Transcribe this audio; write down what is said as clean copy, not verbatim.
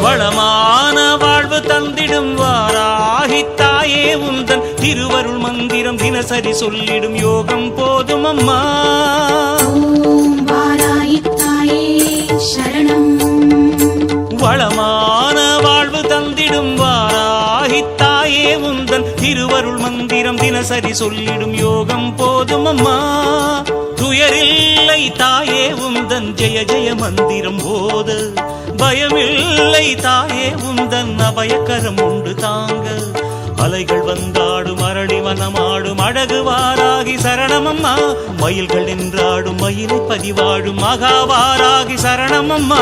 வளமான வாழ்வு தந்திடும் வாராகி தாயே உந்தன் திருவருள் மந்திரம் தினசரி சொல்லிடும் யோகம் போதும் அம்மா. ஓம் வாராகி தாயே சரணம். வளமான வாழ்வு தந்திடும் வாராகி தாயே உந்தன் திருவருள் மந்திரம் தினசரி சொல்லிடும் யோகம் போதும் அம்மா. துயரில்லை தாயே உந்தன் ஜெய ஜெய மந்திரம் போத, பயமில்லை தாயே உந்தன் அபயக்கரம் உண்டு தாங்க. அலைகள் வந்தாடும் அரளி வனமாடும் அழகு வாராகி சரணமம்மா. மயில்கள் நின்றாடும் மயிலை பதிவாடும் மகாவாராகி சரணமம்மா.